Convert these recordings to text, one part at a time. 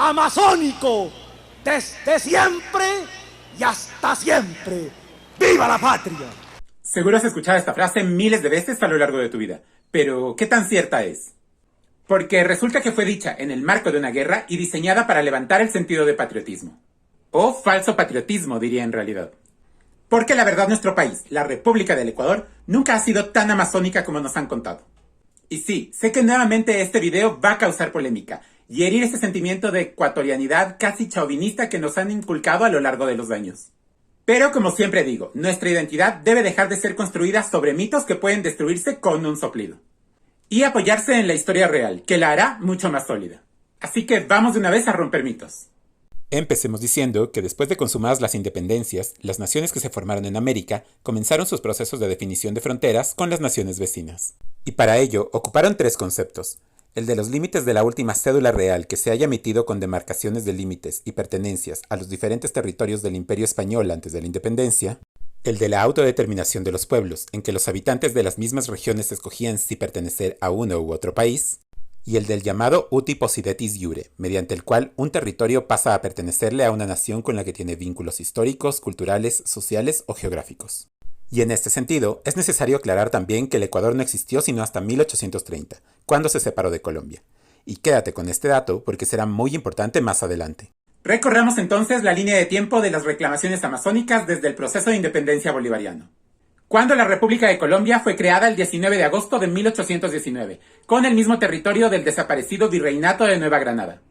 amazónico, desde siempre y hasta siempre. ¡Viva la patria! Seguro has escuchado esta frase miles de veces a lo largo de tu vida, pero ¿qué tan cierta es? Porque resulta que fue dicha en el marco de una guerra y diseñada para levantar el sentido de patriotismo. O falso patriotismo, diría en realidad. Porque la verdad, nuestro país, la República del Ecuador, nunca ha sido tan amazónica como nos han contado. Y sí, sé que nuevamente este video va a causar polémica y herir ese sentimiento de ecuatorianidad casi chauvinista que nos han inculcado a lo largo de los años. Pero como siempre digo, nuestra identidad debe dejar de ser construida sobre mitos que pueden destruirse con un soplido. Y apoyarse en la historia real, que la hará mucho más sólida. Así que vamos de una vez a romper mitos. Empecemos diciendo que después de consumadas las independencias, las naciones que se formaron en América comenzaron sus procesos de definición de fronteras con las naciones vecinas. Y para ello ocuparon tres conceptos: el de los límites de la última cédula real que se haya emitido con demarcaciones de límites y pertenencias a los diferentes territorios del Imperio Español antes de la independencia, el de la autodeterminación de los pueblos, en que los habitantes de las mismas regiones escogían si pertenecer a uno u otro país, y el del llamado uti possidetis iure, mediante el cual un territorio pasa a pertenecerle a una nación con la que tiene vínculos históricos, culturales, sociales o geográficos. Y en este sentido, es necesario aclarar también que el Ecuador no existió sino hasta 1830, cuando se separó de Colombia. Y quédate con este dato porque será muy importante más adelante. Recorramos entonces la línea de tiempo de las reclamaciones amazónicas desde el proceso de independencia bolivariano. Cuando la República de Colombia fue creada el 19 de agosto de 1819, con el mismo territorio del desaparecido Virreinato de Nueva Granada.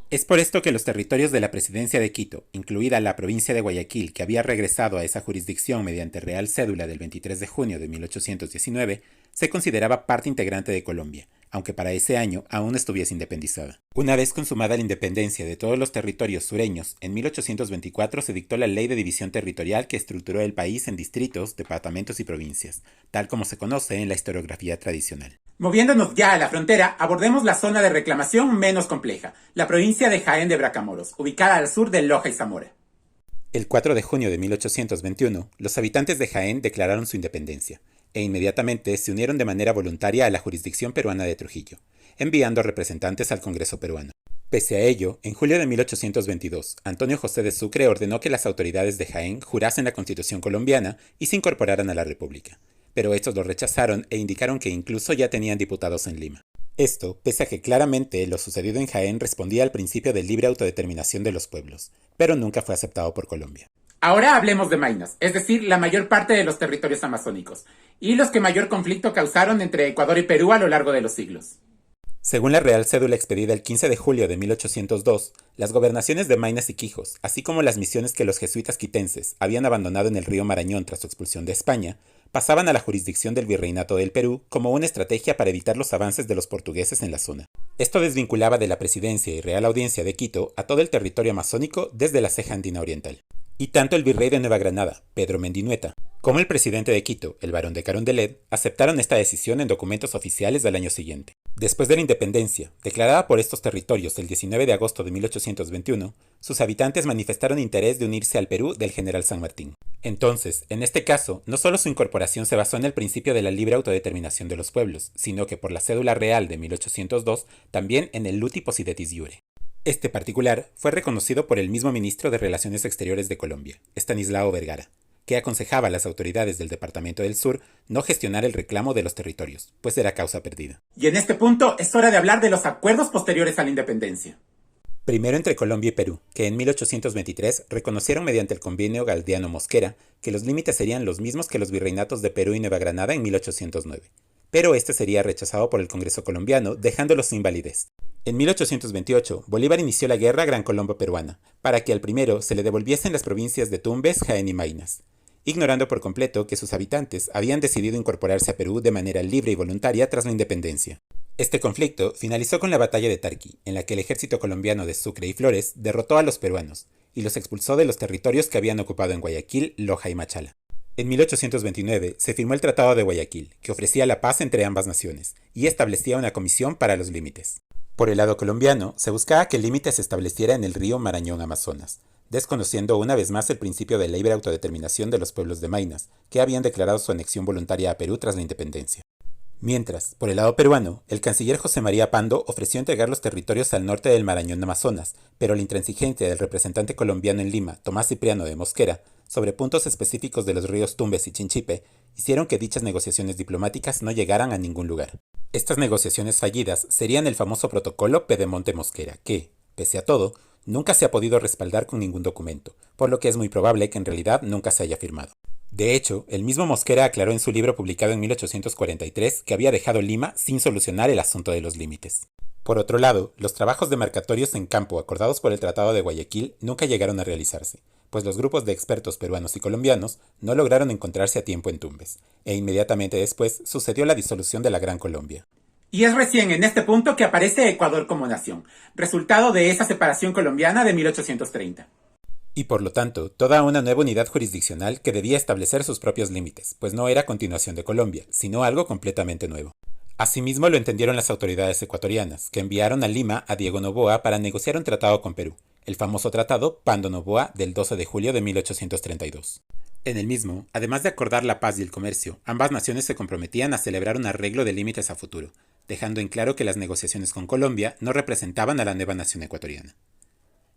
Es por esto que los territorios de la Presidencia de Quito, incluida la provincia de Guayaquil, que había regresado a esa jurisdicción mediante Real Cédula del 23 de junio de 1819, se consideraba parte integrante de Colombia, aunque para ese año aún estuviese independizada. Una vez consumada la independencia de todos los territorios sureños, en 1824 se dictó la Ley de División Territorial que estructuró el país en distritos, departamentos y provincias, tal como se conoce en la historiografía tradicional. Moviéndonos ya a la frontera, abordemos la zona de reclamación menos compleja, la provincia de Jaén de Bracamoros, ubicada al sur de Loja y Zamora. El 4 de junio de 1821, los habitantes de Jaén declararon su independencia, e inmediatamente se unieron de manera voluntaria a la jurisdicción peruana de Trujillo, enviando representantes al Congreso peruano. Pese a ello, en julio de 1822, Antonio José de Sucre ordenó que las autoridades de Jaén jurasen la Constitución colombiana y se incorporaran a la República, pero estos lo rechazaron e indicaron que incluso ya tenían diputados en Lima. Esto, pese a que claramente lo sucedido en Jaén respondía al principio de libre autodeterminación de los pueblos, pero nunca fue aceptado por Colombia. Ahora hablemos de Maynas, es decir, la mayor parte de los territorios amazónicos, y los que mayor conflicto causaron entre Ecuador y Perú a lo largo de los siglos. Según la Real Cédula expedida el 15 de julio de 1802, las gobernaciones de Maynas y Quijos, así como las misiones que los jesuitas quitenses habían abandonado en el río Marañón tras su expulsión de España, pasaban a la jurisdicción del Virreinato del Perú como una estrategia para evitar los avances de los portugueses en la zona. Esto desvinculaba de la Presidencia y Real Audiencia de Quito a todo el territorio amazónico desde la ceja andina oriental. Y tanto el virrey de Nueva Granada, Pedro Mendinueta, como el presidente de Quito, el barón de Carondelet, aceptaron esta decisión en documentos oficiales del año siguiente. Después de la independencia, declarada por estos territorios el 19 de agosto de 1821, sus habitantes manifestaron interés de unirse al Perú del general San Martín. Entonces, en este caso, no solo su incorporación se basó en el principio de la libre autodeterminación de los pueblos, sino que por la cédula real de 1802, también en el uti possidetis iure. Este particular fue reconocido por el mismo ministro de Relaciones Exteriores de Colombia, Estanislao Vergara, que aconsejaba a las autoridades del Departamento del Sur no gestionar el reclamo de los territorios, pues era causa perdida. Y en este punto es hora de hablar de los acuerdos posteriores a la independencia. Primero entre Colombia y Perú, que en 1823 reconocieron mediante el convenio Galdeano-Mosquera que los límites serían los mismos que los virreinatos de Perú y Nueva Granada en 1809, pero este sería rechazado por el Congreso colombiano, dejándolos sin validez. En 1828, Bolívar inició la Guerra Gran Colombo-Peruana, para que al primero se le devolviesen las provincias de Tumbes, Jaén y Maynas, ignorando por completo que sus habitantes habían decidido incorporarse a Perú de manera libre y voluntaria tras la independencia. Este conflicto finalizó con la batalla de Tarqui, en la que el ejército colombiano de Sucre y Flores derrotó a los peruanos y los expulsó de los territorios que habían ocupado en Guayaquil, Loja y Machala. En 1829 se firmó el Tratado de Guayaquil, que ofrecía la paz entre ambas naciones y establecía una comisión para los límites. Por el lado colombiano, se buscaba que el límite se estableciera en el río Marañón-Amazonas, desconociendo una vez más el principio de libre autodeterminación de los pueblos de Maynas, que habían declarado su anexión voluntaria a Perú tras la independencia. Mientras, por el lado peruano, el canciller José María Pando ofreció entregar los territorios al norte del Marañón Amazonas, pero la intransigencia del representante colombiano en Lima, Tomás Cipriano de Mosquera, sobre puntos específicos de los ríos Tumbes y Chinchipe, hicieron que dichas negociaciones diplomáticas no llegaran a ningún lugar. Estas negociaciones fallidas serían el famoso protocolo Pedemonte Mosquera, que, pese a todo, nunca se ha podido respaldar con ningún documento, por lo que es muy probable que en realidad nunca se haya firmado. De hecho, el mismo Mosquera aclaró en su libro publicado en 1843 que había dejado Lima sin solucionar el asunto de los límites. Por otro lado, los trabajos demarcatorios en campo acordados por el Tratado de Guayaquil nunca llegaron a realizarse, pues los grupos de expertos peruanos y colombianos no lograron encontrarse a tiempo en Tumbes, e inmediatamente después sucedió la disolución de la Gran Colombia. Y es recién en este punto que aparece Ecuador como nación, resultado de esa separación colombiana de 1830. Y por lo tanto, toda una nueva unidad jurisdiccional que debía establecer sus propios límites, pues no era continuación de Colombia, sino algo completamente nuevo. Asimismo lo entendieron las autoridades ecuatorianas, que enviaron a Lima a Diego Noboa para negociar un tratado con Perú, el famoso tratado Pando-Noboa del 12 de julio de 1832. En el mismo, además de acordar la paz y el comercio, ambas naciones se comprometían a celebrar un arreglo de límites a futuro, dejando en claro que las negociaciones con Colombia no representaban a la nueva nación ecuatoriana.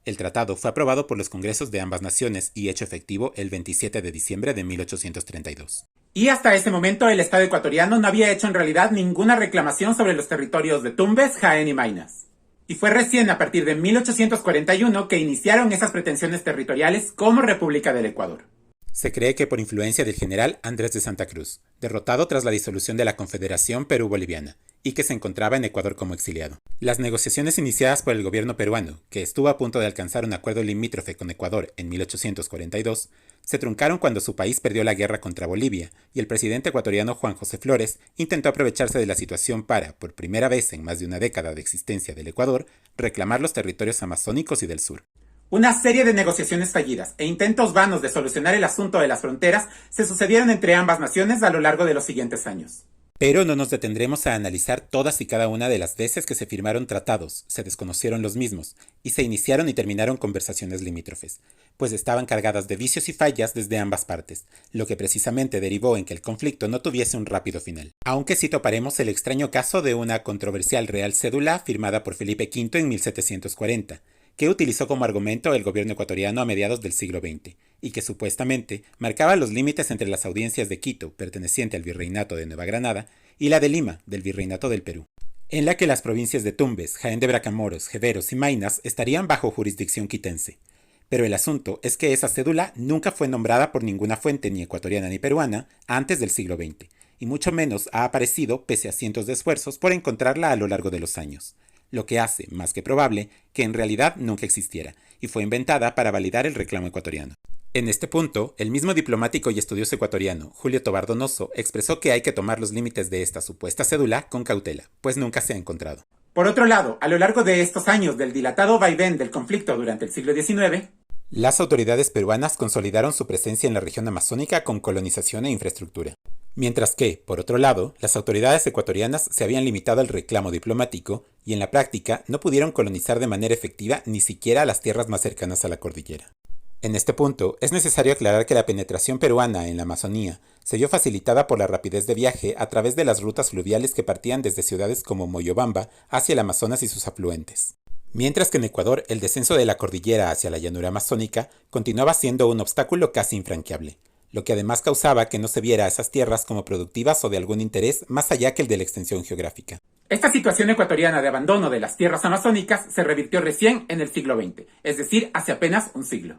El tratado fue aprobado por los congresos de ambas naciones y hecho efectivo el 27 de diciembre de 1832. Y hasta ese momento el Estado ecuatoriano no había hecho en realidad ninguna reclamación sobre los territorios de Tumbes, Jaén y Maynas. Y fue recién a partir de 1841 que iniciaron esas pretensiones territoriales como República del Ecuador. Se cree que por influencia del general Andrés de Santa Cruz, derrotado tras la disolución de la Confederación Perú-Boliviana, y que se encontraba en Ecuador como exiliado. Las negociaciones iniciadas por el gobierno peruano, que estuvo a punto de alcanzar un acuerdo limítrofe con Ecuador en 1842, se truncaron cuando su país perdió la guerra contra Bolivia y el presidente ecuatoriano Juan José Flores intentó aprovecharse de la situación para, por primera vez en más de una década de existencia del Ecuador, reclamar los territorios amazónicos y del sur. Una serie de negociaciones fallidas e intentos vanos de solucionar el asunto de las fronteras se sucedieron entre ambas naciones a lo largo de los siguientes años. Pero no nos detendremos a analizar todas y cada una de las veces que se firmaron tratados, se desconocieron los mismos, y se iniciaron y terminaron conversaciones limítrofes, pues estaban cargadas de vicios y fallas desde ambas partes, lo que precisamente derivó en que el conflicto no tuviese un rápido final. Aunque sí toparemos el extraño caso de una controversial Real Cédula firmada por Felipe V en 1740, que utilizó como argumento el gobierno ecuatoriano a mediados del siglo XX, y que supuestamente marcaba los límites entre las audiencias de Quito, perteneciente al Virreinato de Nueva Granada, y la de Lima, del Virreinato del Perú, en la que las provincias de Tumbes, Jaén de Bracamoros, Jeveros y Maynas estarían bajo jurisdicción quitense. Pero el asunto es que esa cédula nunca fue nombrada por ninguna fuente ni ecuatoriana ni peruana antes del siglo XX, y mucho menos ha aparecido pese a cientos de esfuerzos por encontrarla a lo largo de los años, lo que hace, más que probable, que en realidad nunca existiera, y fue inventada para validar el reclamo ecuatoriano. En este punto, el mismo diplomático y estudioso ecuatoriano, Julio Tobar Donoso, expresó que hay que tomar los límites de esta supuesta cédula con cautela, pues nunca se ha encontrado. Por otro lado, a lo largo de estos años del dilatado vaivén del conflicto durante el siglo XIX, las autoridades peruanas consolidaron su presencia en la región amazónica con colonización e infraestructura. Mientras que, por otro lado, las autoridades ecuatorianas se habían limitado al reclamo diplomático y en la práctica no pudieron colonizar de manera efectiva ni siquiera las tierras más cercanas a la cordillera. En este punto, es necesario aclarar que la penetración peruana en la Amazonía se vio facilitada por la rapidez de viaje a través de las rutas fluviales que partían desde ciudades como Moyobamba hacia el Amazonas y sus afluentes. Mientras que en Ecuador el descenso de la cordillera hacia la llanura amazónica continuaba siendo un obstáculo casi infranqueable, lo que además causaba que no se viera a esas tierras como productivas o de algún interés más allá que el de la extensión geográfica. Esta situación ecuatoriana de abandono de las tierras amazónicas se revirtió recién en el siglo XX, es decir, hace apenas un siglo.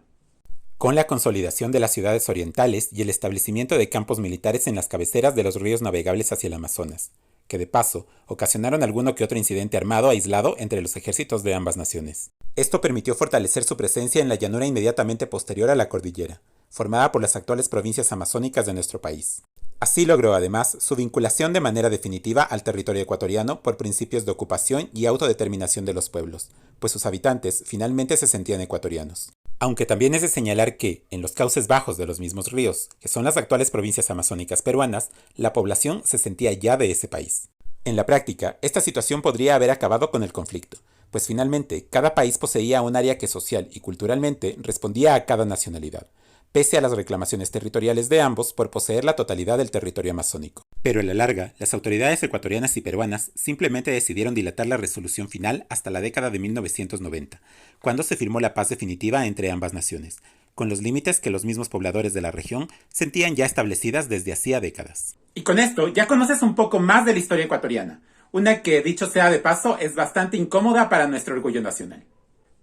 Con la consolidación de las ciudades orientales y el establecimiento de campos militares en las cabeceras de los ríos navegables hacia el Amazonas, que de paso ocasionaron alguno que otro incidente armado aislado entre los ejércitos de ambas naciones. Esto permitió fortalecer su presencia en la llanura inmediatamente posterior a la cordillera, formada por las actuales provincias amazónicas de nuestro país. Así logró además su vinculación de manera definitiva al territorio ecuatoriano por principios de ocupación y autodeterminación de los pueblos, pues sus habitantes finalmente se sentían ecuatorianos. Aunque también es de señalar que, en los cauces bajos de los mismos ríos, que son las actuales provincias amazónicas peruanas, la población se sentía ya de ese país. En la práctica, esta situación podría haber acabado con el conflicto, pues finalmente cada país poseía un área que social y culturalmente respondía a cada nacionalidad, pese a las reclamaciones territoriales de ambos por poseer la totalidad del territorio amazónico. Pero a la larga, las autoridades ecuatorianas y peruanas simplemente decidieron dilatar la resolución final hasta la década de 1990, cuando se firmó la paz definitiva entre ambas naciones, con los límites que los mismos pobladores de la región sentían ya establecidas desde hacía décadas. Y con esto ya conoces un poco más de la historia ecuatoriana, una que, dicho sea de paso, es bastante incómoda para nuestro orgullo nacional.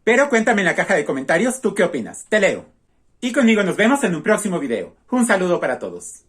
Pero cuéntame en la caja de comentarios tú qué opinas, te leo. Y conmigo nos vemos en un próximo video. Un saludo para todos.